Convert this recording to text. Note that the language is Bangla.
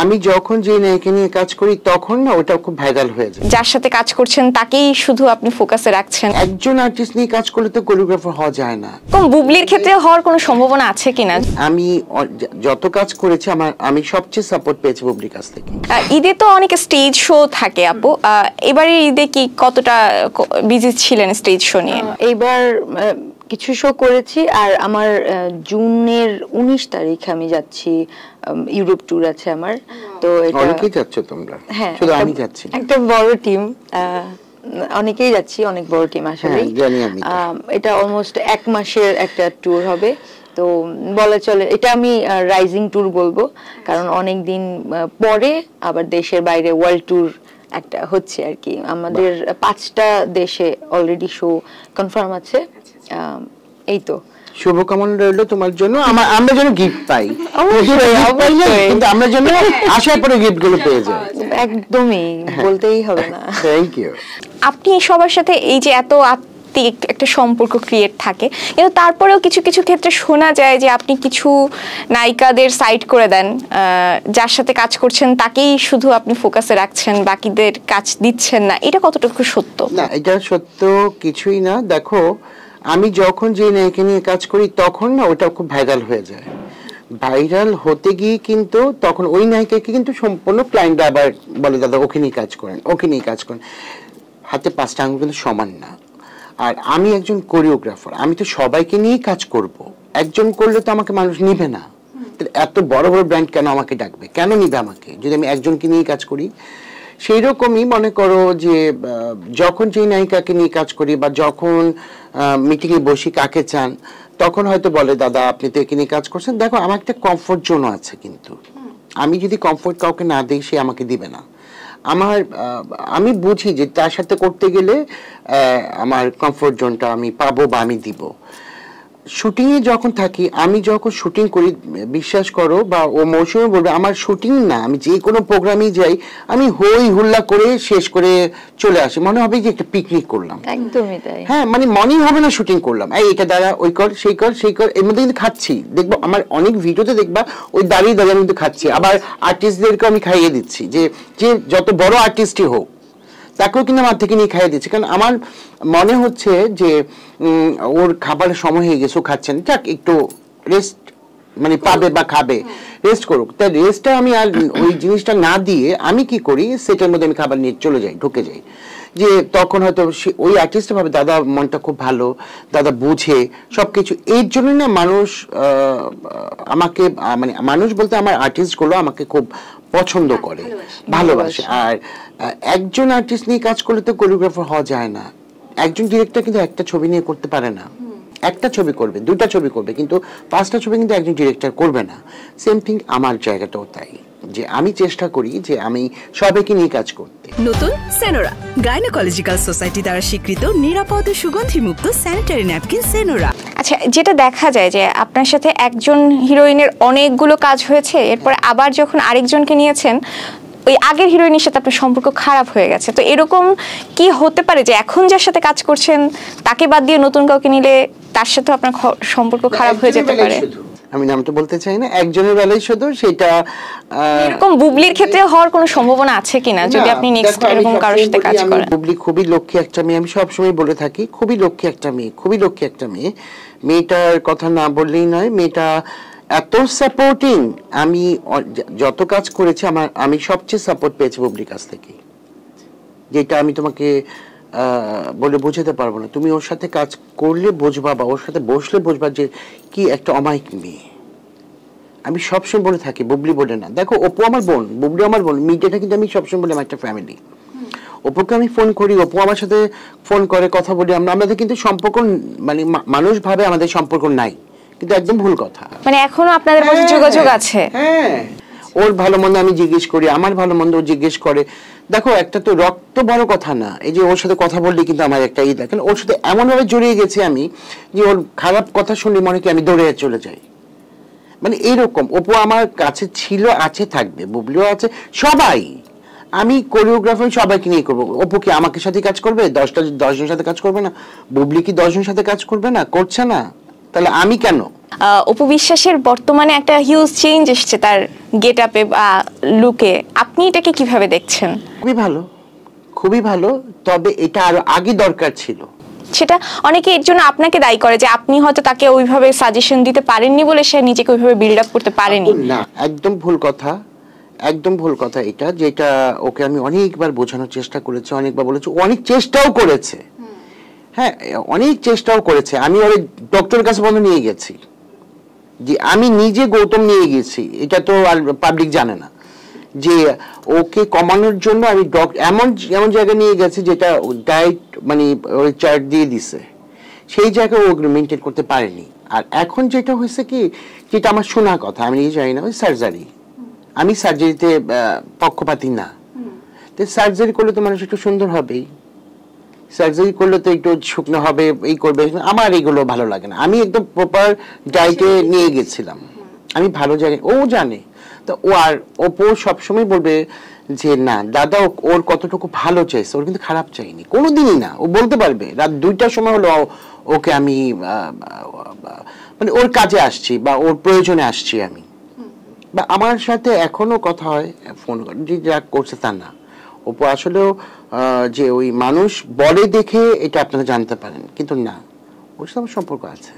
আমি যখন যে নায়িকা নিয়ে কাজ করি তখন না ওটা খুব ভাইরাল হয়ে যায়। যার সাথে কাজ করছেন তাকেই শুধু আপনি ফোকাসে রাখছেন। একজন আর্টিস্ট নিয়ে কাজ করলে তো কোরিওগ্রাফার হওয়া যায় না। কোন বুবলির ক্ষেত্রে হওয়ার কোনো সম্ভাবনা আছে কিনা? আমি যত কাজ করেছি আমি সবচেয়ে সাপোর্ট পেয়েছি বুবলির কাছ থেকে। ঈদে তো অনেক স্টেজ শো থাকে আপু, এবারে ঈদে কি কতটা বিজি ছিলেন স্টেজ শো নিয়ে? এইবার কিছু শো করেছি, আর আমার জুনের 19 তারিখ আমি যাচ্ছি, ইউরোপ ট্যুর আছে আমার। তো এটা অনেকেই যাচ্ছ তোমরা? হ্যাঁ, শুধু আমি যাচ্ছি? একটা বড় টিম, অনেকেই যাচ্ছি, অনেক বড় টিম আসলে। এটা অলমোস্ট 1 মাসের একটা ট্যুর হবে। তো বলা চলে এটা আমি রাইজিং ট্যুর বলবো, কারণ অনেক দিন পরে আবার দেশের বাইরে ওয়ার্ল্ড ট্যুর একটা হচ্ছে আর কি। আমাদের 5টা দেশে অলরেডি শো কনফার্ম আছে। এই তো শুভকামনা রইল তোমার জন্য। আমরা যেন গিফট পাই, কিন্তু আমরা যেন আসার পরে গিফট গুলো পেয়ে যাই। একদমই বলতেই হবে না। Thank you. আপনি সবার সাথে এই যে এত একটা সম্পর্ক ক্রিয়েট থাকে, কিন্তু তারপরেও কিছু কিছু ক্ষেত্রে শোনা যায় যে আপনি কিছু নায়িকাদের সাইড করে দেন, যার সাথে কাজ করছেন তাকেই শুধু আপনি ফোকাসে রাখছেন, বাকিদের কাজ দিচ্ছেন না। এটা কতটুকু সত্য? না, এটা সত্য কিছুই না। দেখো, আমি যখন যে নায়িকা নিয়ে কাজ করি তখন না ওটা খুব ভাইরাল হয়ে যায়। ভাইরাল হতে গিয়ে কিন্তু তখন ওই নায়িকাকে কিন্তু সম্পূর্ণ ক্লায়েন্টরা আবার বলে দাদা ওকে নিয়ে কাজ করেন, ওকে নিয়ে কাজ করেন। হাতে 5টা আঙুল কিন্তু সমান না। আর আমি একজন কোরিওগ্রাফার, আমি তো সবাইকে নিয়েই কাজ করব। একজন করলে তো আমাকে মানুষ নিবে না। এত বড় বড় ব্র্যান্ড কেন আমাকে ডাকবে, কেন নিবে আমাকে যদি আমি একজনকে নিয়ে কাজ করি? সেই রকমই মনে করো যে যখন যে নায়িকাকে নিয়ে কাজ করি বা যখন মিটিংয়ে বসি কাকে চান, তখন হয়তো বলে দাদা আপনি তো একে নিয়ে কাজ করছেন। দেখো, আমার একটা কমফোর্ট জোনও আছে, কিন্তু আমি যদি কমফোর্ট কাউকে না দিই সে আমাকে দিবে না। আমি বুঝি যে তার সাথে করতে গেলে আমার কমফোর্ট জোনটা আমি পাবো বা আমি দিব। শুটিংয়ে যখন থাকি, আমি যখন শুটিং করি, বিশ্বাস করো বা ও মৌসুমে বলবে আমার শুটিং না, আমি যে কোনো প্রোগ্রামেই যাই আমি হই হুল্লা করে শেষ করে চলে আসি, মনে হবে যে একটা পিকনিক করলাম। একদমই তাই। হ্যাঁ, মানে মনেই হবে না শুটিং করলাম। এটা দ্বারা ওই কর সেই কর সেই কর, এর মধ্যে কিন্তু খাচ্ছি। দেখবো আমার অনেক ভিডিওতে দেখবা ওই দাঁড়িয়ে দাঁড়িয়ে কিন্তু খাচ্ছি। আবার আর্টিস্টদেরকে আমি খাইয়ে দিচ্ছি, যে যত বড় আর্টিস্টই হোক তাকেও কিন্তু আমার থেকে নিয়ে খাইয়ে দিচ্ছি। কারণ আমার মনে হচ্ছে যে ওর খাবারের সময় হয়ে গেছে, ও খাচ্ছেন, যাক একটু রেস্ট মানে পাবে বা খাবে, রেস্ট করুক। তাই রেস্টটা আমি আর ওই জিনিসটা না দিয়ে আমি কি করি, সেটার মধ্যে আমি খাবার নিয়ে চলে যাই, ঢুকে যাই। যে তখন হয়তো ওই আর্টিস্টটা ভাবে দাদা মনটা খুব ভালো, দাদা বুঝে সবকিছু। এর জন্য না মানুষ আমাকে মানে মানুষ বলতে আমার আর্টিস্টগুলো আমাকে খুব পছন্দ করে, ভালোবাসে। আর একজন আর্টিস্ট নিয়ে কাজ করলে তো কোরিওগ্রাফার হওয়া যায় না। একজন ডিরেক্টর কিন্তু একটা ছবি নিয়ে করতে পারে না। একটা ছবি করবে, 2টা ছবি করবে, কিন্তু 5টা ছবি কিন্তু একজন ডিরেক্টর করবে না। সেম থিং আমার জায়গাটাও তাই, যে আমি চেষ্টা করি যে আমি সবাইকে নিয়ে কাজ করতে। নতুন সেনোরা, গাইনোকোলজিক্যাল সোসাইটি দ্বারা স্বীকৃত নিরাপদ সুগন্ধিমুক্ত স্যানিটারি ন্যাপকিন সেনোরা। আচ্ছা, যেটা দেখা যায় যে আপনার সাথে একজন হিরোইনের অনেকগুলো কাজ হয়েছে, এরপর আবার যখন আরেকজনকে নিয়েছেন ওই আগের হিরোইনের সাথে আপনার সম্পর্ক খারাপ হয়ে গেছে, তো এরকম কি হতে পারে যে এখন যার সাথে কাজ করছেন তাকে বাদ দিয়ে নতুন কাউকে নিলে তার সাথে আপনার সম্পর্ক খারাপ হয়ে যেতে পারে? আমি নামটা বলতে চাই না, একজনের বেলায় শুধু সেটা। এরকম বুবলির ক্ষেত্রে হওয়ার কোনো সম্ভাবনা আছে কিনা যদি আপনি নেক্সট এরকম কারোর সাথে কাজ করেন? বুবলি খুবই লক্ষ্মী একটা মেয়ে, আমি সবসময় বলে থাকি খুবই লক্ষ্মী একটা মেয়ে, খুবই লক্ষ্মী একটা মেয়ে। মেয়েটার কথা না বললেই নয়, মেয়েটা এত সাপোর্টিং। আমি যত কাজ করেছি আমি সবচেয়ে সাপোর্ট পেয়েছি বুবলির কাছ থেকে, যেটা আমি তোমাকে বলে বোঝাতে পারবো না। তুমি ওর সাথে কাজ করলে বুঝবা বা ওর সাথে বসলে বুঝবা যে কি একটা অমায়িক মেয়ে। আমি সবসময় বলে থাকি, বুবলি বলে না। দেখো, অপু আমার বোন, বুবলি আমার বোন, মিডিয়াটা কিন্তু আমি সবসময় বলি আমার একটা ফ্যামিলি। অপুকে আমি ফোন করি, অপু আমার সাথে ফোন করে, কথা বলি। আমাদের কিন্তু সম্পর্ক মানে মানুষ ভাবে আমাদের সম্পর্ক নাই, কিন্তু একদম ভুল কথা। মানে এখনো আপনাদের মধ্যে যোগাযোগ আছে? হ্যাঁ, ওর ভালো মন্দ আমি জিজ্ঞেস করি, আমার ভালো মন্দ ও জিজ্ঞেস করে। দেখো, একটা তো রক্ত বড় কথা না, এই যে ওর সাথে কথা বললে কিন্তু আমার একটা দেখেন ওর সাথে এমন ভাবে জড়িয়ে গেছি আমি, যে ওর খারাপ কথা শুনলে মনে কি আমি দৌড়ে চলে যাই। মানে এইরকম অপু আমার কাছে ছিল, আছে, থাকবে। বুবলিও আছে, সবাই। আমি কোরিওগ্রাফার সবাইকে নিয়ে করবো। অপু কি আমাকে সাথে কাজ করবে? 10জনের সাথে কাজ করবে না? বুবলি কি 10জনের সাথে কাজ করবে না? করছে না। তাহলে আমি কেন? অপু বিশ্বাসের বর্তমানে একটা হিউজ চেঞ্জ এসেছে তার গেট আপে বা লুকে, আপনি এটাকে কিভাবে দেখছেন? খুবই ভালো, খুবই ভালো, তবে এটা আরো আগে দরকার ছিল। সেটা অনেকে এর জন্য আপনাকে দায়ী করে যে আপনি হয়তো তাকে ওইভাবে সাজেশন দিতে পারেননি বলে সে নিজেকে ওইভাবে বিল্ড আপ করতে পারেনি। না, একদম ভুল কথা, একদম ভুল কথা এটা, যেটা ওকে আমি অনেকবার বোঝানোর চেষ্টা করেছি, অনেকবার বলেছি, অনেক চেষ্টাও করেছে, হ্যাঁ অনেক চেষ্টাও করেছে। আমি ওর ডক্টরের কাছে বন্ধ নিয়ে গেছি, যে আমি নিজে গৌতম নিয়ে গেছি, এটা তো আর পাবলিক জানে না, যে ওকে কমানোর জন্য আমি এমন এমন জায়গায় নিয়ে গেছি যেটা ডায়েট মানে ওই চার্ট দিয়ে দিছে, সেই জায়গায় ও মেনটেন করতে পারেনি। আর এখন যেটা হয়েছে কি, যেটা আমার শোনা কথা, আমি নিজে জানি না, ওই সার্জারি, আমি সার্জারিতে পক্ষপাতী না, তো সার্জারি করলে তো মানুষ একটু সুন্দর হবেই, সার্জারি করলে তো একটু শুকনো হবে, এই করবে, আমার এগুলো ভালো লাগে না। আমি একদম প্রপার ডায়েটে নিয়ে গেছিলাম, আমি ভালো জানি, ও জানে। তো ও আর অপু সবসময় বলবে যে না দাদা ওর কতটুকু ভালো চাইছে, ওর কিন্তু খারাপ চাইনি কোনোদিনই না। ও বলতে পারবে রাত 2টার সময় হলো ওকে আমি মানে ওর কাজে আসছি বা ওর প্রয়োজনে আসছি আমি, বা আমার সাথে এখনো কথা হয়, ফোন যা করছে তা না। অপু আসলেও যে ওই মানুষ বলে দেখে এটা আপনারা জানতে পারেন, কিন্তু না, ওর সাথে সম্পর্ক আছে।